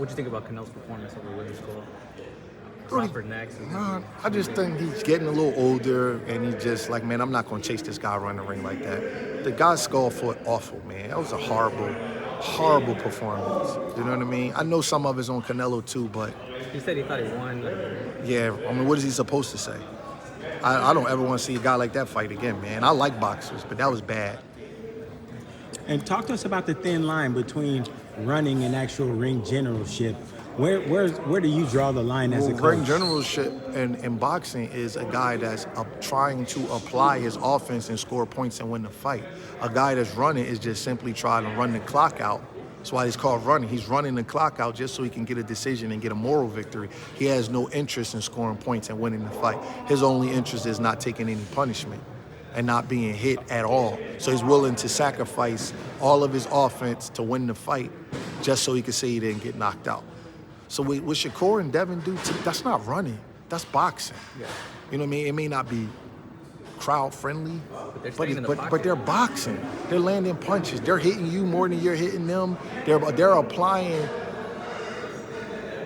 What do you think about Canelo's performance over Williams Cole? Crawford next. I just think he's getting a little older, and he's just like, man, I'm not going to chase this guy around the ring like that. The guy's skull fought awful, man. That was a horrible performance. You know what I mean? I know some of it's on Canelo too, but He said he thought he won. yeah, I mean, what is he supposed to say? I don't ever want to see a guy like that fight again, man. I like boxers, but that was bad. And talk to us about the thin line between running and actual ring generalship. Where do you draw the line as a coach? Ring generalship in boxing is a guy that's trying to apply his offense and score points and win the fight. A guy that's running is just simply trying to run the clock out. That's why he's called running. He's running the clock out just so he can get a decision and get a moral victory. He has no interest in scoring points and winning the fight. His only interest is not taking any punishment and not being hit at all. So he's willing to sacrifice all of his offense to win the fight just so he can say he didn't get knocked out. So what Shakur and Devin do, that's not running. That's boxing. Yeah. You know what I mean? It may not be crowd friendly, but they're boxing. They're landing punches. They're hitting you more than you're hitting them. They're applying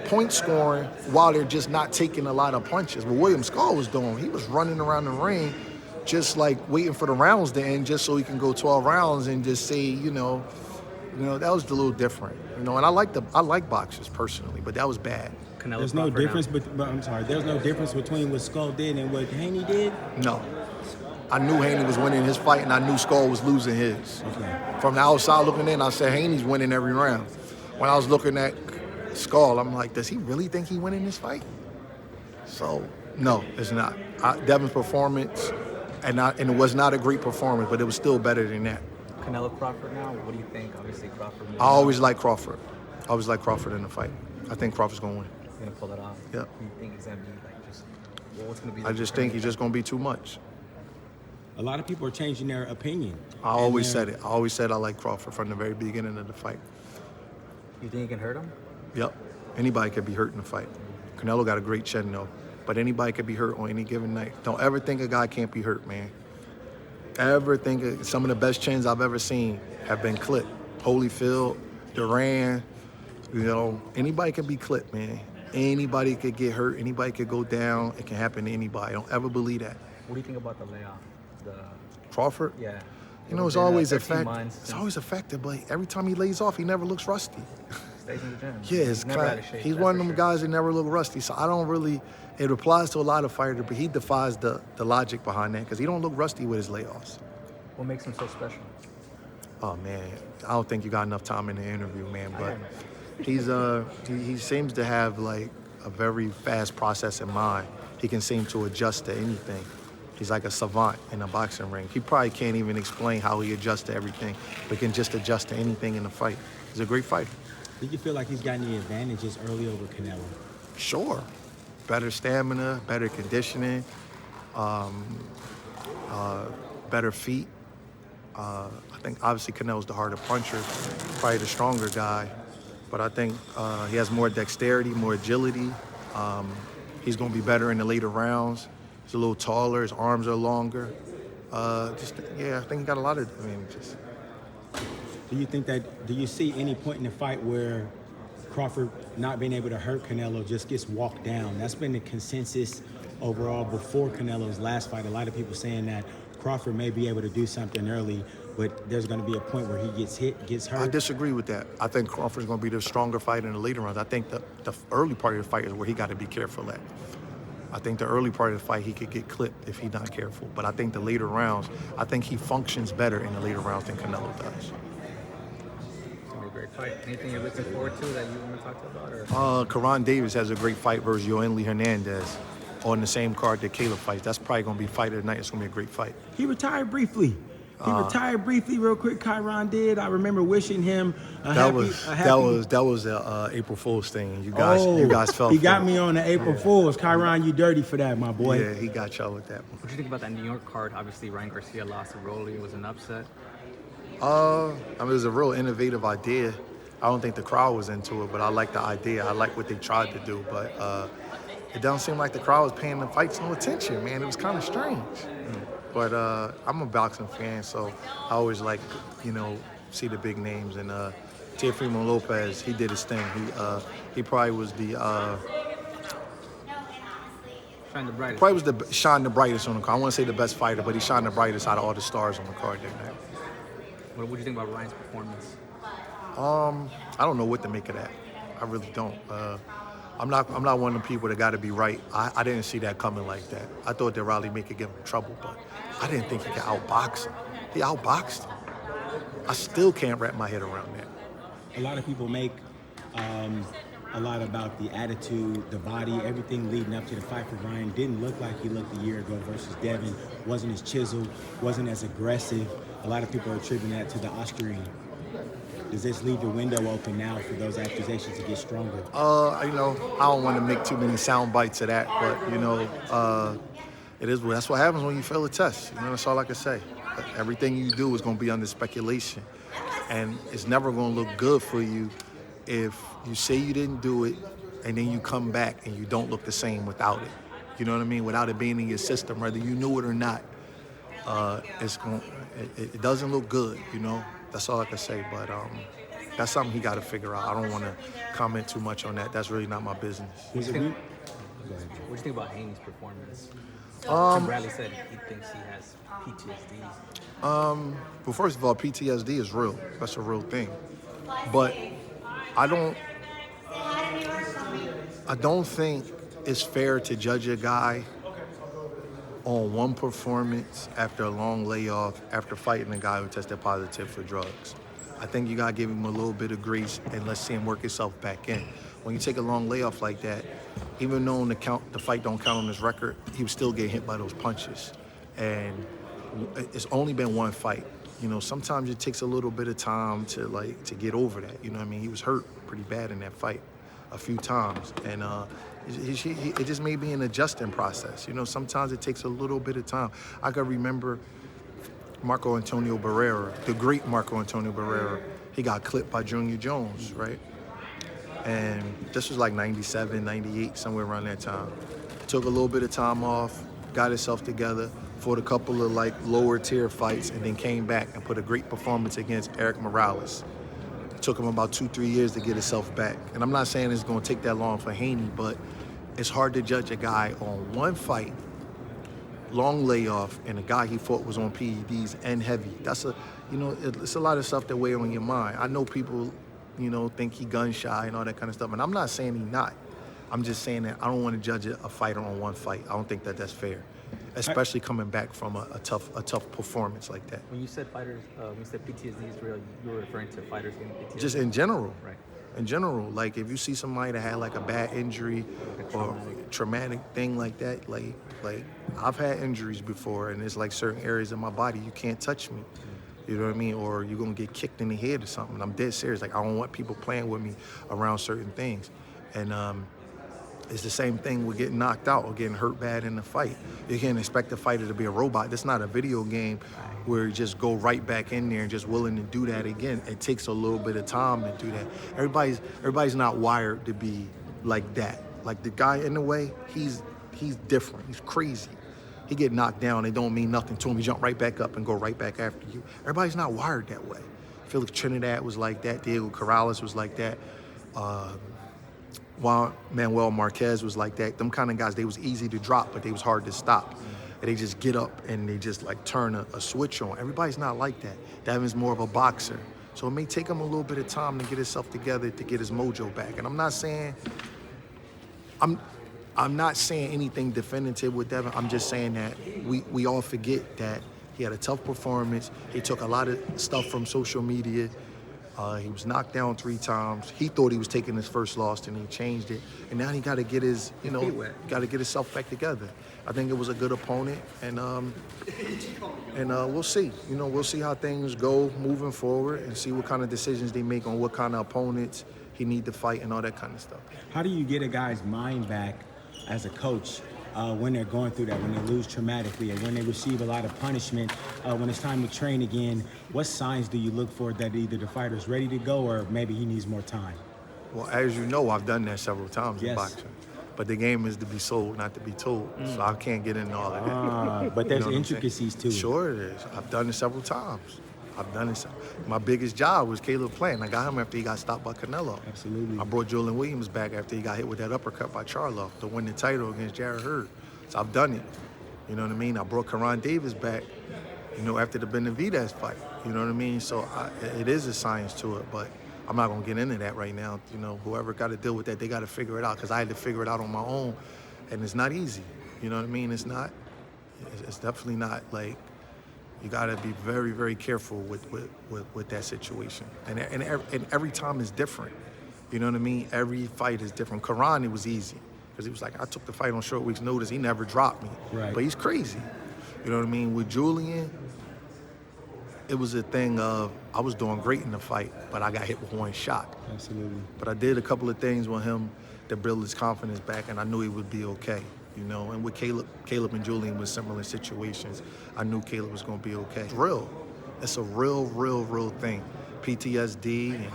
point scoring while they're just not taking a lot of punches. What William Skull was doing, he was running around the ring just like waiting for the rounds to end just so he can go 12 rounds and just say, you know, that was a little different. And I like boxers personally, but that was bad. There's no difference, but I'm sorry. There's no difference between what Skull did and what Haney did. No, I knew Haney was winning his fight, and I knew Skull was losing his. Okay. From the outside looking in, I said Haney's winning every round. When I was looking at Skull, I'm like, does he really think he's winning this fight? So no, it's not. Devin's performance, and it was not a great performance, but it was still better than that. Canelo Crawford now. What do you think? Obviously Crawford. I always like Crawford. I always like Crawford in the fight. I think Crawford's gonna win. He's gonna pull it off. Yep. You think he's gonna be like just? Well, what's gonna be? I just think he's just gonna be too much. A lot of people are changing their opinion. I always said it. I always said I like Crawford from the very beginning of the fight. You think you can hurt him? Yep. Anybody could be hurt in the fight. Canelo got a great chin though, but anybody could be hurt on any given night. Don't ever think a guy can't be hurt, man. Ever think some of the best chins I've ever seen have been clipped. Holyfield, Duran, anybody can be clipped, man. Anybody could get hurt. Anybody could go down. It can happen to anybody. Don't ever believe that. What do you think about the layoff? Crawford? Yeah. It's always effective. It's always effective, but every time he lays off, he never looks rusty. Stays in the gym. Yeah, he's one of them guys that never look rusty. So I don't really. It applies to a lot of fighters, but he defies the logic behind that because he don't look rusty with his layoffs. What makes him so special? Oh man, I don't think you got enough time in the interview, man. But he seems to have like a very fast processing mind. He can seem to adjust to anything. He's like a savant in a boxing ring. He probably can't even explain how he adjusts to everything, but can just adjust to anything in the fight. He's a great fighter. Did you feel like he's got any advantages early over Canelo? Sure. Better stamina, better conditioning, better feet. I think obviously Canelo's the harder puncher, probably the stronger guy, but I think he has more dexterity, more agility. He's going to be better in the later rounds. He's a little taller, his arms are longer. I think he got a lot of advantages. Do you see any point in the fight where Crawford not being able to hurt Canelo just gets walked down? That's been the consensus overall before Canelo's last fight. A lot of people saying that Crawford may be able to do something early, but there's going to be a point where he gets hit, gets hurt. I disagree with that. I think Crawford's going to be the stronger fighter in the later rounds. I think the early part of the fight is where he got to be careful at. I think the early part of the fight, he could get clipped if he's not careful. But I think the later rounds, I think he functions better in the later rounds than Canelo does. It's going to be a great fight. Anything you're looking forward to that you want to talk about? Karan Davis has a great fight versus Yoeli Hernandez on the same card that Caleb fights. That's probably going to be fight of the night. It's going to be a great fight. He retired briefly. Real quick. Chiron did. I remember wishing him That was a April Fool's thing. You guys fell. He got me on the April Fool's. Chiron, you dirty for that, my boy. Yeah, he got y'all with that one. What do you think about that New York card? Obviously, Ryan Garcia lost to Rolly. It was an upset. It was a real innovative idea. I don't think the crowd was into it, but I like the idea. I like what they tried to do, but it doesn't seem like the crowd was paying the fights no attention, man. It was kind of strange. But I'm a boxing fan, so I always like, see the big names. And Teofimo Lopez, he did his thing. He probably was Shine the brightest. probably was shine the brightest on the card. I want to say the best fighter, but he shined the brightest out of all the stars on the card that night. What do you think about Ryan's performance? I don't know what to make of that. I really don't. I'm not one of the people that got to be right. I didn't see that coming like that. I thought that Riley May could give him trouble, but I didn't think he could outbox him. He outboxed him. I still can't wrap my head around that. A lot of people make a lot about the attitude, the body, everything leading up to the fight for Ryan. Didn't look like he looked a year ago versus Devin. Wasn't as chiseled, wasn't as aggressive. A lot of people are attributing that to the Austrian. Does this leave the window open now for those accusations to get stronger? I don't want to make too many sound bites of that, but it is. That's what happens when you fail a test. That's all I can say. But everything you do is going to be under speculation, and it's never going to look good for you if you say you didn't do it, and then you come back and you don't look the same without it. You know what I mean? Without it being in your system, whether you knew it or not, it doesn't look good. That's all I can say. But that's something he got to figure out. I don't want to comment too much on that. That's really not my business. What do you think about Haney's performance? Tim Bradley said he thinks he has PTSD. Well, first of all, PTSD is real. That's a real thing. But I don't think it's fair to judge a guy on one performance after a long layoff, after fighting a guy who tested positive for drugs. I think you gotta give him a little bit of grace and let's see him work himself back in. When you take a long layoff like that, even though the fight don't count on his record, he would still get hit by those punches. And it's only been one fight. Sometimes it takes a little bit of time to get over that. He was hurt pretty bad in that fight a few times, and it just may be an adjusting process. Sometimes it takes a little bit of time. I can remember Marco Antonio Barrera, the great Marco Antonio Barrera. He got clipped by Junior Jones, right? And this was like 97, 98, somewhere around that time. Took a little bit of time off, got himself together, fought a couple of lower tier fights, and then came back and put a great performance against Eric Morales. It took him about 2-3 years to get himself back. And I'm not saying it's going to take that long for Haney, but it's hard to judge a guy on one fight, long layoff, and a guy he fought was on PEDs and heavy. It's a lot of stuff that weigh on your mind. I know people, think he gun shy and all that kind of stuff, and I'm not saying he's not. I'm just saying that I don't want to judge a fighter on one fight. I don't think that's fair, especially coming back from a tough performance like that. When you said fighters, when you said PTSD is real, you were referring to fighters getting PTSD? Just in general. Right. In general, like if you see somebody that had like a bad injury or traumatic thing like that, like I've had injuries before, and there's like certain areas of my body you can't touch me. You know what I mean? Or you're gonna get kicked in the head or something. I'm dead serious. Like I don't want people playing with me around certain things. And it's the same thing with getting knocked out or getting hurt bad in the fight. You can't expect the fighter to be a robot. That's not a video game where you just go right back in there and just willing to do that again. It takes a little bit of time to do that. Everybody's not wired to be like that. Like the guy in the way, he's different. He's crazy. He get knocked down, it don't mean nothing to him. He jump right back up and go right back after you. Everybody's not wired that way. Felix Trinidad was like that. Diego Corrales was like that. Juan Manuel Marquez was like that. Them kind of guys, they was easy to drop, but they was hard to stop. And they just get up and they just like turn a switch on. Everybody's not like that. Devin's more of a boxer. So it may take him a little bit of time to get himself together, to get his mojo back. And I'm not saying anything definitive with Devin. I'm just saying that we all forget that he had a tough performance. He took a lot of stuff from social media. He was knocked down 3 times. He thought he was taking his first loss, and he changed it. And now he got to get got to get himself back together. I think it was a good opponent, and we'll see. We'll see how things go moving forward, and see what kind of decisions they make on what kind of opponents he need to fight and all that kind of stuff. How do you get a guy's mind back as a coach when they're going through that, when they lose traumatically, or when they receive a lot of punishment, when it's time to train again? What signs do you look for that either the fighter's ready to go or maybe he needs more time? Well, as you know, I've done that several times in boxing. But the game is to be sold, not to be told. So I can't get into all of that. But there's intricacies to it. Sure it is. I've done it several times. I've done it. My biggest job was Caleb Plant. I got him after he got stopped by Canelo. Absolutely. I brought Julian Williams back after he got hit with that uppercut by Charlo to win the title against Jarrett Hurd. So I've done it. You know what I mean? I brought Karan Davis back, after the Benavidez fight. You know what I mean? So it is a science to it, but I'm not going to get into that right now. Whoever got to deal with that, they got to figure it out, because I had to figure it out on my own, and it's not easy. You know what I mean? It's not. It's definitely not. Like, you got to be very, very careful with that situation. And every time is different. You know what I mean? Every fight is different. Karan, it was easy, because he was like, I took the fight on short week's notice. He never dropped me. Right. But he's crazy. You know what I mean? With Julian, it was a thing of, I was doing great in the fight, but I got hit with one shot. Absolutely. But I did a couple of things with him to build his confidence back, and I knew he would be okay. And with Caleb and Julian was similar situations. I knew Caleb was going to be okay. It's real. It's a real, real, real thing. PTSD and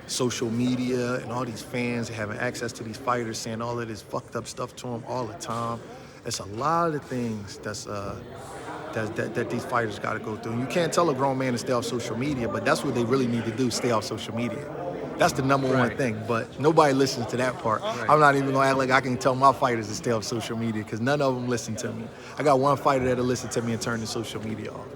social media and all these fans having access to these fighters saying all of this fucked up stuff to them all the time. It's a lot of things that these fighters got to go through. And you can't tell a grown man to stay off social media, but that's what they really need to do, stay off social media. That's the number one thing, but nobody listens to that part. Right. I'm not even gonna act like I can tell my fighters to stay off social media, because none of them listen to me. I got one fighter that'll listen to me and turn the social media off.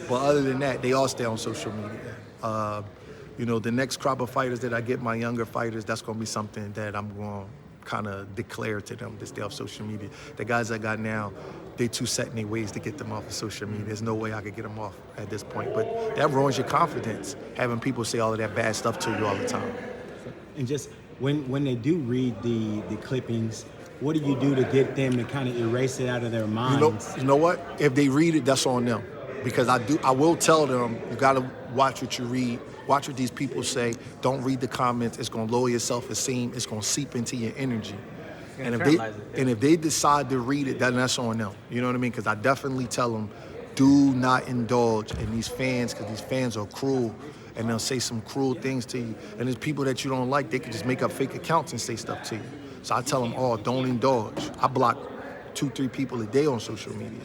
But other than that, they all stay on social media. The next crop of fighters that I get, my younger fighters, that's gonna be something that I'm gonna kind of declare to them to stay off social media. The guys I got now, they too set in their ways to get them off of social media. There's no way I could get them off at this point. But that ruins your confidence, having people say all of that bad stuff to you all the time. And just when they do read the clippings, what do you do to get them to kind of erase it out of their minds? You know what? If they read it, that's on them. Because I will tell them, you got to watch what you read. Watch what these people say. Don't read the comments. It's going to lower your self-esteem. It's going to seep into your energy. And if they decide to read it, then that's on them. You know what I mean? Because I definitely tell them, do not indulge in these fans, because these fans are cruel, and they'll say some cruel things to you. And there's people that you don't like, they can just make up fake accounts and say stuff to you. So I tell them, don't indulge. I block 2-3 people a day on social media.